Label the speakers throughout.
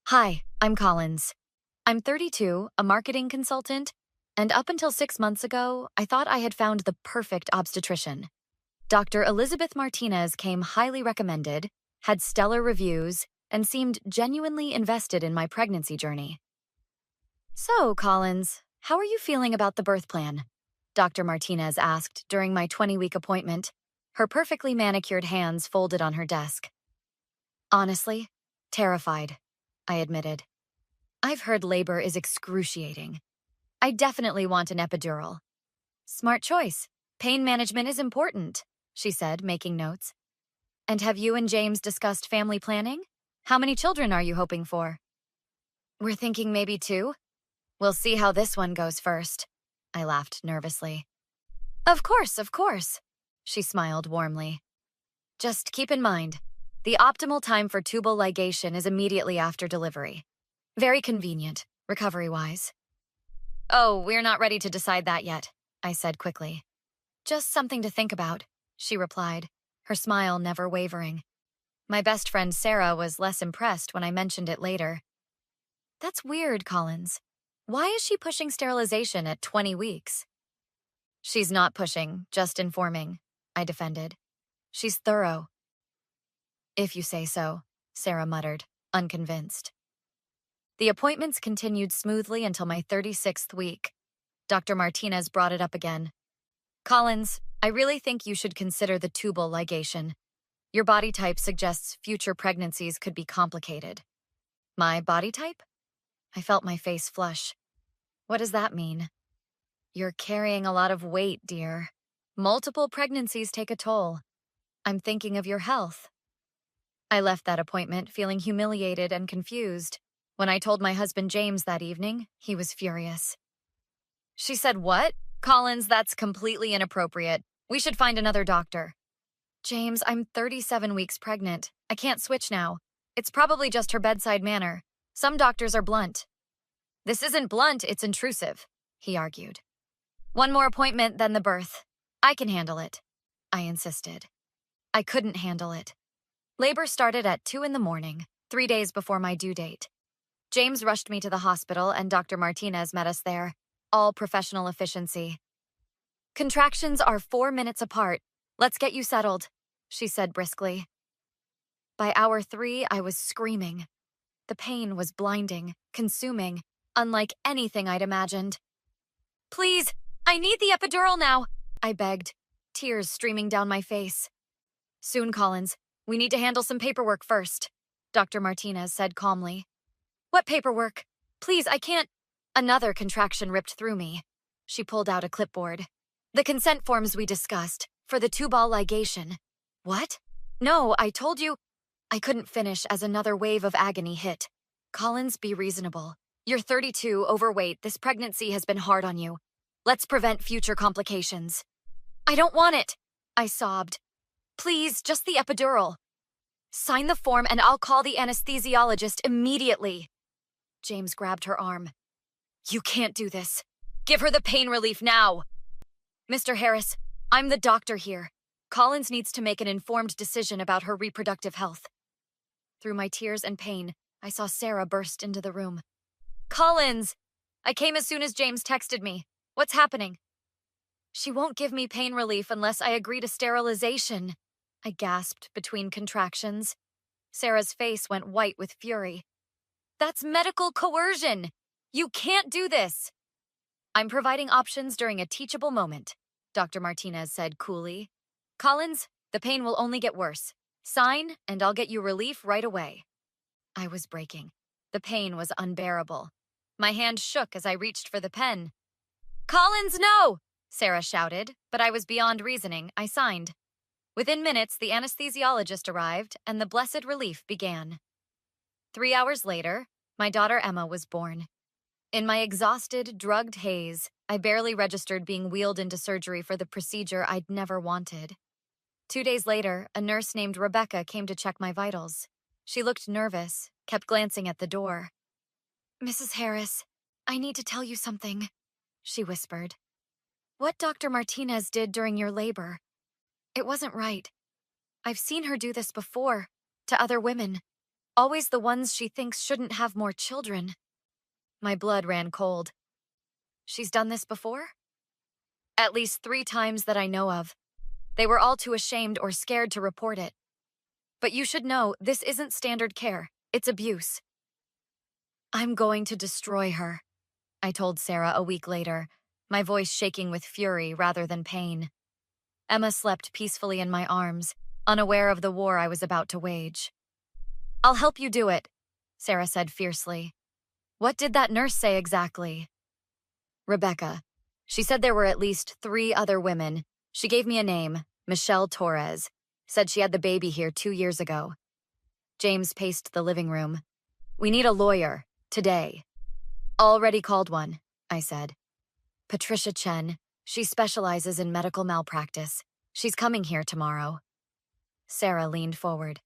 Speaker 1: Hi, I'm Collins. I'm 32, a marketing consultant, and up until 6 months ago, I thought I had found the perfect obstetrician. Dr. Elizabeth Martinez came highly recommended, had stellar reviews, and seemed genuinely invested in my pregnancy journey. So, Collins, how are you feeling about the birth plan? Dr. Martinez asked during my 20-week appointment, her perfectly manicured hands folded on her desk. Honestly, terrified, I admitted. I've heard labor is excruciating. I definitely want an epidural. Smart choice. Pain management is important, she said, making notes. And have you and James discussed family planning? How many children are you hoping for? We're thinking maybe 2. We'll see how this one goes first. I laughed nervously. Of course, she smiled warmly. Just keep in mind, the optimal time for tubal ligation is immediately after delivery. Very convenient, recovery-wise. Oh, we're not ready to decide that yet, I said quickly. Just something to think about, she replied, her smile never wavering. My best friend Sarah was less impressed when I mentioned it later. That's weird, Collins. Why is she pushing sterilization at 20 weeks? She's not pushing, just informing, I defended. She's thorough. If you say so, Sarah muttered, unconvinced. The appointments continued smoothly until my 36th week. Dr. Martinez brought it up again. Collins, I really think you should consider the tubal ligation. Your body type suggests future pregnancies could be complicated. My body type? I felt my face flush. What does that mean? You're carrying a lot of weight, dear. Multiple pregnancies take a toll. I'm thinking of your health. I left that appointment feeling humiliated and confused. When I told my husband James that evening, he was furious. She said, "What? Collins, that's completely inappropriate. We should find another doctor." James, I'm 37 weeks pregnant. I can't switch now. It's probably just her bedside manner. Some doctors are blunt. This isn't blunt, it's intrusive, he argued. One more appointment, then the birth. I can handle it, I insisted. I couldn't handle it. Labor started at 2 in the morning, 3 days before my due date. James rushed me to the hospital and Dr. Martinez met us there, all professional efficiency. Contractions are 4 minutes apart. Let's get you settled, she said briskly. By hour 3, I was screaming. The pain was blinding, consuming, unlike anything I'd imagined. Please, I need the epidural now, I begged, tears streaming down my face. Soon, Collins. We need to handle some paperwork first, Dr. Martinez said calmly. What paperwork? Please, I can't. Another contraction ripped through me. She pulled out a clipboard. The consent forms we discussed, for the tubal ligation. What? No, I told you. I couldn't finish as another wave of agony hit. Collins, be reasonable. You're 32, overweight. This pregnancy has been hard on you. Let's prevent future complications. I don't want it, I sobbed. Please, just the epidural. Sign the form and I'll call the anesthesiologist immediately. James grabbed her arm. You can't do this. Give her the pain relief now. Mr. Harris, I'm the doctor here. Collins needs to make an informed decision about her reproductive health. Through my tears and pain, I saw Sarah burst into the room. Collins! I came as soon as James texted me. What's happening? She won't give me pain relief unless I agree to sterilization, I gasped between contractions. Sarah's face went white with fury. That's medical coercion! You can't do this! I'm providing options during a teachable moment, Dr. Martinez said coolly. Collins, the pain will only get worse. Sign, and I'll get you relief right away. I was breaking. The pain was unbearable. My hand shook as I reached for the pen. Collins, no! Sarah shouted, but I was beyond reasoning. I signed. Within minutes, the anesthesiologist arrived, and the blessed relief began. 3 hours later, my daughter Emma was born. In my exhausted, drugged haze, I barely registered being wheeled into surgery for the procedure I'd never wanted. 2 days later, a nurse named Rebecca came to check my vitals. She looked nervous, kept glancing at the door. Mrs. Harris, I need to tell you something, she whispered. What Dr. Martinez did during your labor, it wasn't right. I've seen her do this before, to other women. Always the ones she thinks shouldn't have more children. My blood ran cold. She's done this before? At least 3 times that I know of. They were all too ashamed or scared to report it. But you should know, this isn't standard care. It's abuse. I'm going to destroy her, I told Sarah a week later, my voice shaking with fury rather than pain. Emma slept peacefully in my arms, unaware of the war I was about to wage. I'll help you do it, Sarah said fiercely. What did that nurse say exactly? Rebecca. She said there were at least 3 other women. She gave me a name, Michelle Torres. Said she had the baby here 2 years ago. James paced the living room. We need a lawyer, today. Already called one, I said. Patricia Chen. She specializes in medical malpractice. She's coming here tomorrow. Sarah leaned forward.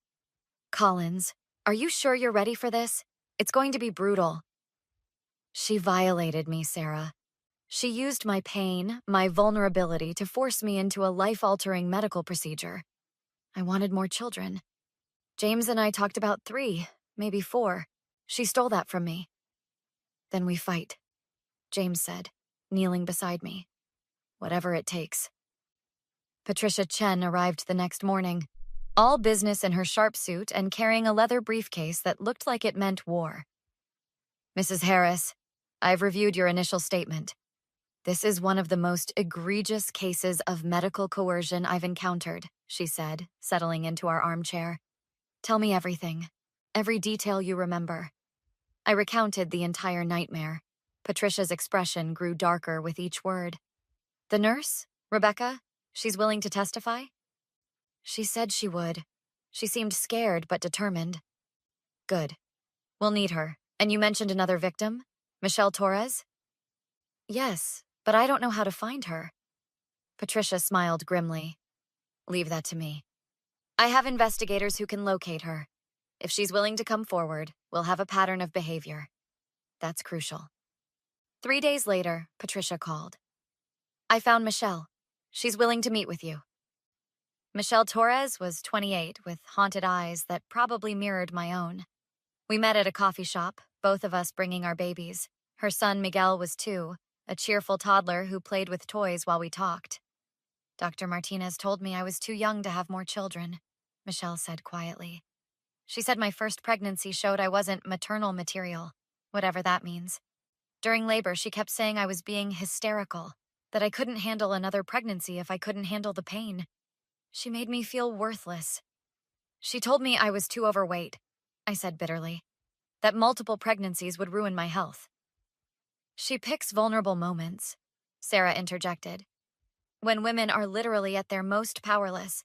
Speaker 1: Collins, are you sure you're ready for this? It's going to be brutal. She violated me, Sarah. She used my pain, my vulnerability to force me into a life-altering medical procedure. I wanted more children. James and I talked about 3, maybe 4. She stole that from me. Then we fight, James said, kneeling beside me. Whatever it takes. Patricia Chen arrived the next morning, all business in her sharp suit and carrying a leather briefcase that looked like it meant war. Mrs. Harris, I've reviewed your initial statement. This is one of the most egregious cases of medical coercion I've encountered, she said, settling into our armchair. Tell me everything, every detail you remember. I recounted the entire nightmare. Patricia's expression grew darker with each word. The nurse, Rebecca, she's willing to testify? She said she would. She seemed scared but determined. Good. We'll need her. And you mentioned another victim? Michelle Torres? Yes, but I don't know how to find her. Patricia smiled grimly. Leave that to me. I have investigators who can locate her. If she's willing to come forward, we'll have a pattern of behavior. That's crucial. 3 days later, Patricia called. I found Michelle. She's willing to meet with you. Michelle Torres was 28 with haunted eyes that probably mirrored my own. We met at a coffee shop, both of us bringing our babies. Her son Miguel was 2, a cheerful toddler who played with toys while we talked. Dr. Martinez told me I was too young to have more children, Michelle said quietly. She said my first pregnancy showed I wasn't maternal material, whatever that means. During labor, she kept saying I was being hysterical, that I couldn't handle another pregnancy if I couldn't handle the pain. She made me feel worthless. She told me I was too overweight, I said bitterly, that multiple pregnancies would ruin my health. She picks vulnerable moments, Sarah interjected, when women are literally at their most powerless.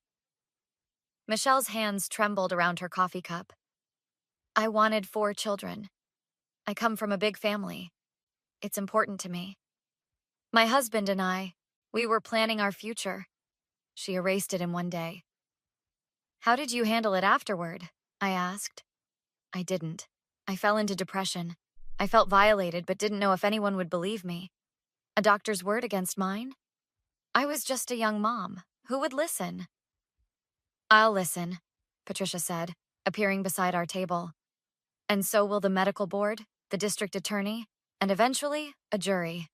Speaker 1: Michelle's hands trembled around her coffee cup. I wanted 4 children. I come from a big family. It's important to me. My husband and I, we were planning our future. She erased it in one day. How did you handle it afterward? I asked. I didn't. I fell into depression. I felt violated but didn't know if anyone would believe me. A doctor's word against mine? I was just a young mom. Who would listen? I'll listen, Patricia said, appearing beside our table. And so will the medical board, the district attorney, and eventually, a jury.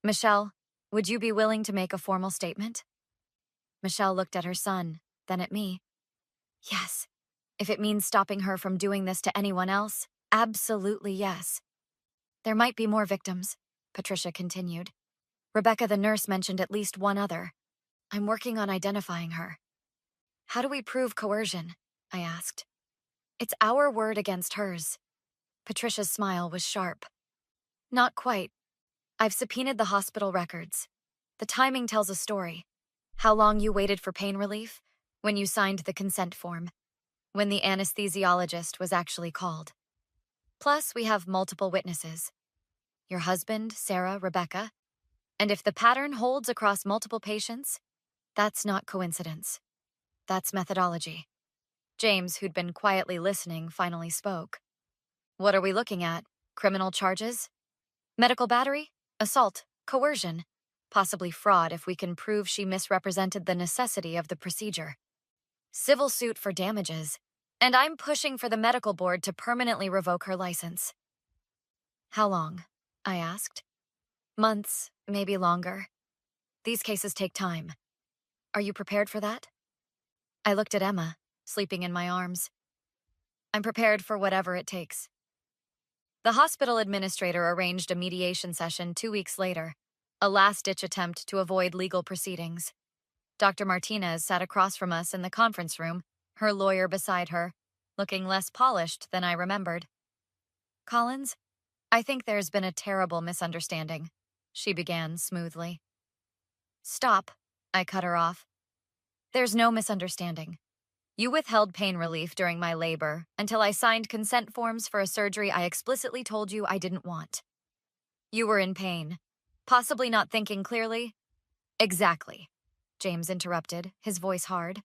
Speaker 1: Michelle, would you be willing to make a formal statement? Michelle looked at her son, then at me. Yes. If it means stopping her from doing this to anyone else, absolutely yes. There might be more victims, Patricia continued. Rebecca the nurse mentioned at least one other. I'm working on identifying her. How do we prove coercion? I asked. It's our word against hers. Patricia's smile was sharp. Not quite. I've subpoenaed the hospital records. The timing tells a story. How long you waited for pain relief? When you signed the consent form. When the anesthesiologist was actually called. Plus, we have multiple witnesses. Your husband, Sarah, Rebecca. And if the pattern holds across multiple patients, that's not coincidence. That's methodology. James, who'd been quietly listening, finally spoke. What are we looking at? Criminal charges? Medical battery? Assault? Coercion? Possibly fraud if we can prove she misrepresented the necessity of the procedure. Civil suit for damages. And I'm pushing for the medical board to permanently revoke her license. How long? I asked. Months, maybe longer. These cases take time. Are you prepared for that? I looked at Emma, sleeping in my arms. I'm prepared for whatever it takes. The hospital administrator arranged a mediation session 2 weeks later, a last-ditch attempt to avoid legal proceedings. Dr. Martinez sat across from us in the conference room, her lawyer beside her, looking less polished than I remembered. Collins, I think there's been a terrible misunderstanding, she began smoothly. Stop, I cut her off. There's no misunderstanding. You withheld pain relief during my labor until I signed consent forms for a surgery I explicitly told you I didn't want. You were in pain, possibly not thinking clearly. Exactly, James interrupted, his voice hard.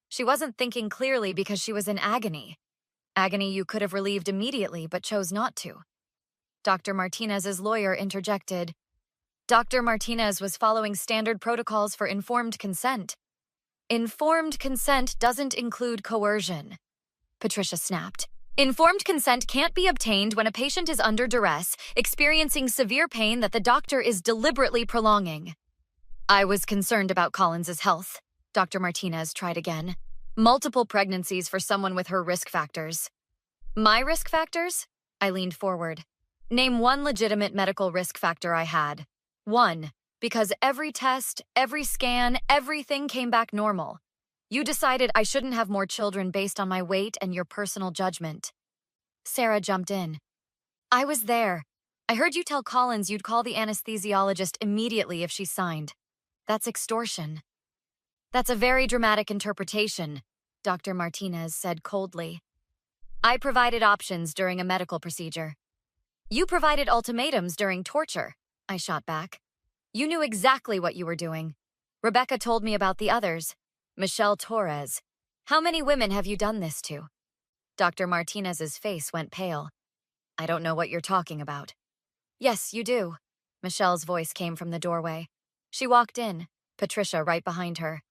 Speaker 1: She wasn't thinking clearly because she was in agony. Agony you could have relieved immediately but chose not to. Dr. Martinez's lawyer interjected. Dr. Martinez was following standard protocols for informed consent. Informed consent doesn't include coercion, Patricia snapped. Informed consent can't be obtained when a patient is under duress, experiencing severe pain that the doctor is deliberately prolonging. I was concerned about Collins's health, Dr. Martinez tried again. Multiple pregnancies for someone with her risk factors. My risk factors? I leaned forward. Name one legitimate medical risk factor I had. One. Because every test, every scan, everything came back normal. You decided I shouldn't have more children based on my weight and your personal judgment. Sarah jumped in. I was there. I heard you tell Collins you'd call the anesthesiologist immediately if she signed. That's extortion. That's a very dramatic interpretation, Dr. Martinez said coldly. I provided options during a medical procedure. You provided ultimatums during torture, I shot back. You knew exactly what you were doing. Rebecca told me about the others. Michelle Torres. How many women have you done this to? Dr. Martinez's face went pale. I don't know what you're talking about. Yes, you do. Michelle's voice came from the doorway. She walked in, Patricia right behind her.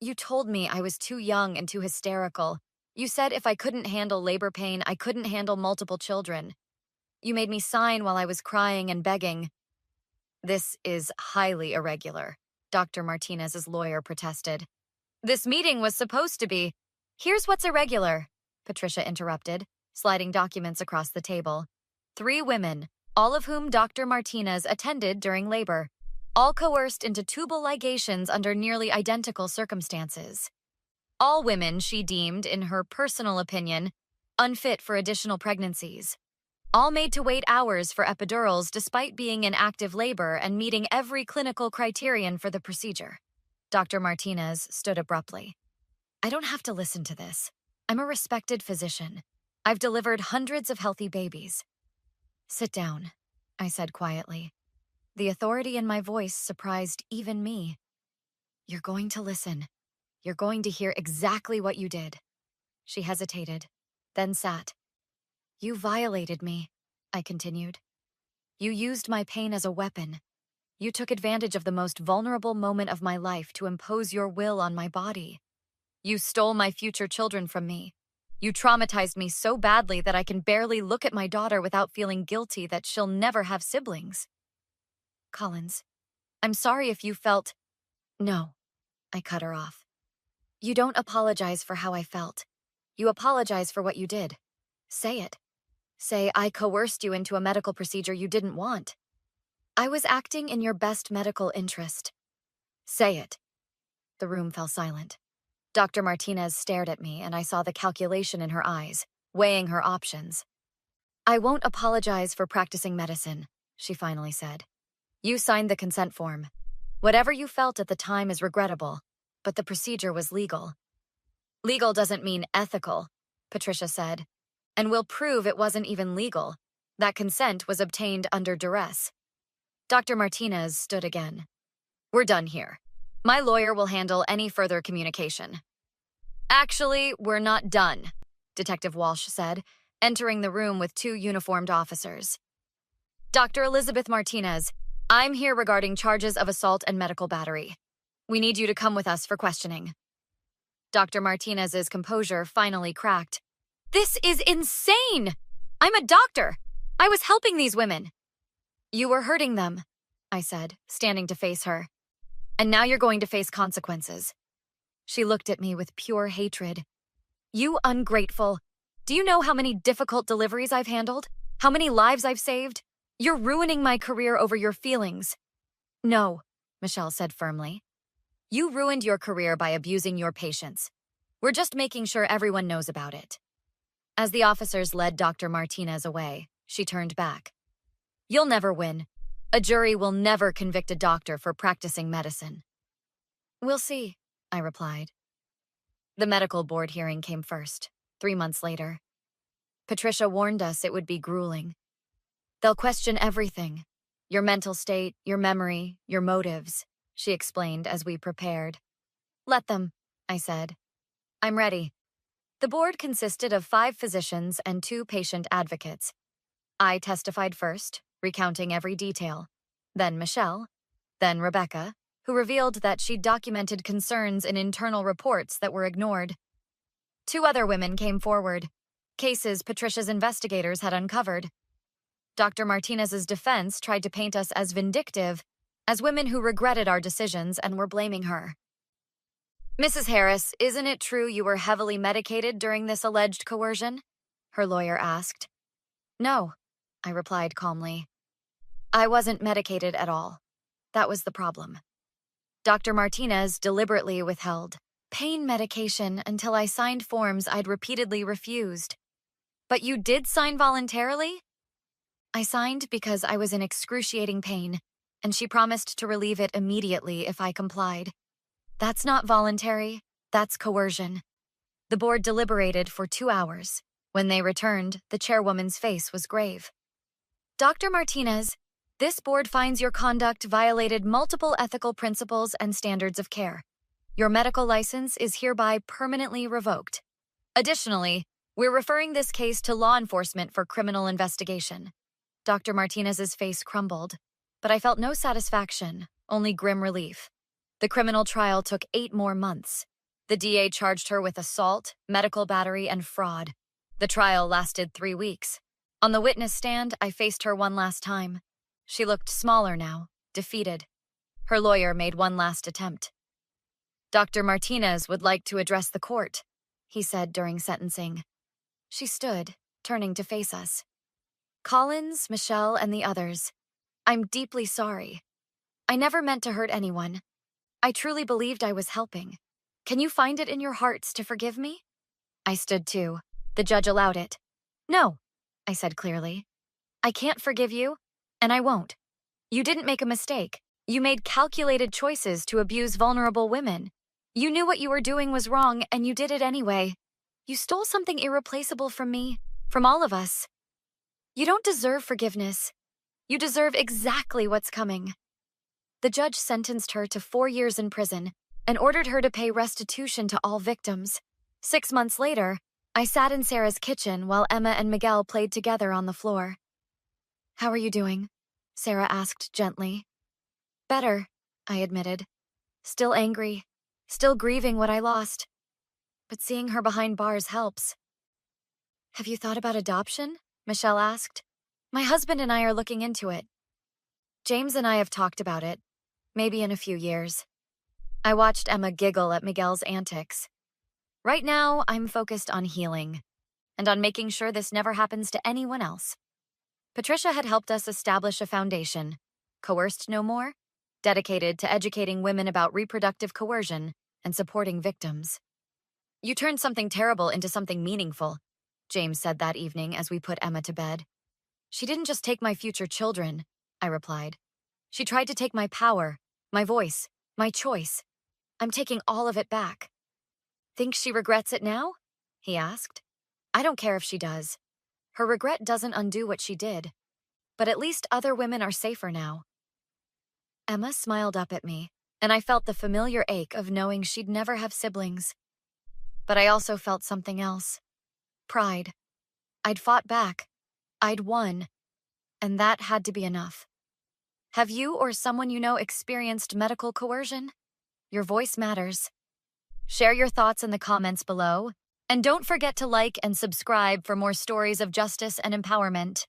Speaker 1: You told me I was too young and too hysterical. You said if I couldn't handle labor pain, I couldn't handle multiple children. You made me sign while I was crying and begging. This is highly irregular, Dr. Martinez's lawyer protested. This meeting was supposed to be. Here's what's irregular, Patricia interrupted, sliding documents across the table. 3 women, all of whom Dr. Martinez attended during labor, all coerced into tubal ligations under nearly identical circumstances. All women she deemed, in her personal opinion, unfit for additional pregnancies. All made to wait hours for epidurals despite being in active labor and meeting every clinical criterion for the procedure. Dr. Martinez stood abruptly. I don't have to listen to this. I'm a respected physician. I've delivered hundreds of healthy babies. Sit down, I said quietly. The authority in my voice surprised even me. You're going to listen. You're going to hear exactly what you did. She hesitated, then sat. You violated me, I continued. You used my pain as a weapon. You took advantage of the most vulnerable moment of my life to impose your will on my body. You stole my future children from me. You traumatized me so badly that I can barely look at my daughter without feeling guilty that she'll never have siblings. Collins, I'm sorry if you felt... No, I cut her off. You don't apologize for how I felt. You apologize for what you did. Say it. Say I coerced you into a medical procedure you didn't want. I was acting in your best medical interest. Say it. The room fell silent. Dr. Martinez stared at me, and I saw the calculation in her eyes, weighing her options. I won't apologize for practicing medicine, she finally said. You signed the consent form. Whatever you felt at the time is regrettable, but the procedure was legal. Legal doesn't mean ethical, Patricia said. And we'll prove it wasn't even legal. That consent was obtained under duress. Dr. Martinez stood again. We're done here. My lawyer will handle any further communication. Actually, we're not done, Detective Walsh said, entering the room with 2 uniformed officers. Dr. Elizabeth Martinez, I'm here regarding charges of assault and medical battery. We need you to come with us for questioning. Dr. Martinez's composure finally cracked, This is insane! I'm a doctor! I was helping these women. You were hurting them, I said, standing to face her. And now you're going to face consequences. She looked at me with pure hatred. You ungrateful. Do you know how many difficult deliveries I've handled? How many lives I've saved? You're ruining my career over your feelings. No, Michelle said firmly. You ruined your career by abusing your patients. We're just making sure everyone knows about it. As the officers led Dr. Martinez away, she turned back. You'll never win. A jury will never convict a doctor for practicing medicine. We'll see, I replied. The medical board hearing came first, 3 months later. Patricia warned us it would be grueling. They'll question everything. Your mental state, your memory, your motives, she explained as we prepared. Let them, I said. I'm ready. The board consisted of 5 physicians and 2 patient advocates. I testified first, recounting every detail. Then Michelle. Then Rebecca, who revealed that she'd documented concerns in internal reports that were ignored. 2 other women came forward, cases Patricia's investigators had uncovered. Dr. Martinez's defense tried to paint us as vindictive, as women who regretted our decisions and were blaming her. Mrs. Harris, isn't it true you were heavily medicated during this alleged coercion? Her lawyer asked. No, I replied calmly. I wasn't medicated at all. That was the problem. Dr. Martinez deliberately withheld pain medication until I signed forms I'd repeatedly refused. But you did sign voluntarily? I signed because I was in excruciating pain, and she promised to relieve it immediately if I complied. That's not voluntary, that's coercion. The board deliberated for 2 hours. When they returned, the chairwoman's face was grave. Dr. Martinez, this board finds your conduct violated multiple ethical principles and standards of care. Your medical license is hereby permanently revoked. Additionally, we're referring this case to law enforcement for criminal investigation. Dr. Martinez's face crumbled, but I felt no satisfaction, only grim relief. The criminal trial took 8 more months. The DA charged her with assault, medical battery, and fraud. The trial lasted 3 weeks. On the witness stand, I faced her one last time. She looked smaller now, defeated. Her lawyer made one last attempt. Dr. Martinez would like to address the court, he said during sentencing. She stood, turning to face us. Collins, Michelle, and the others, I'm deeply sorry. I never meant to hurt anyone. I truly believed I was helping. Can you find it in your hearts to forgive me? I stood too. The judge allowed it. No, I said clearly. I can't forgive you, and I won't. You didn't make a mistake. You made calculated choices to abuse vulnerable women. You knew what you were doing was wrong, and you did it anyway. You stole something irreplaceable from me, from all of us. You don't deserve forgiveness. You deserve exactly what's coming. The judge sentenced her to 4 years in prison and ordered her to pay restitution to all victims. 6 months later, I sat in Sarah's kitchen while Emma and Miguel played together on the floor. How are you doing? Sarah asked gently. Better, I admitted. Still angry, still grieving what I lost. But seeing her behind bars helps. Have you thought about adoption? Michelle asked. My husband and I are looking into it. James and I have talked about it, maybe in a few years. I watched Emma giggle at Miguel's antics. Right now, I'm focused on healing, and on making sure this never happens to anyone else. Patricia had helped us establish a foundation, Coerced No More, dedicated to educating women about reproductive coercion and supporting victims. You turned something terrible into something meaningful, James said that evening as we put Emma to bed. She didn't just take my future children, I replied. She tried to take my power, my voice, my choice. I'm taking all of it back. Think she regrets it now? He asked. I don't care if she does. Her regret doesn't undo what she did. But at least other women are safer now. Emma smiled up at me, and I felt the familiar ache of knowing she'd never have siblings. But I also felt something else. Pride. I'd fought back. I'd won. And that had to be enough. Have you or someone you know experienced medical coercion? Your voice matters. Share your thoughts in the comments below, And don't forget to like and subscribe for more stories of justice and empowerment.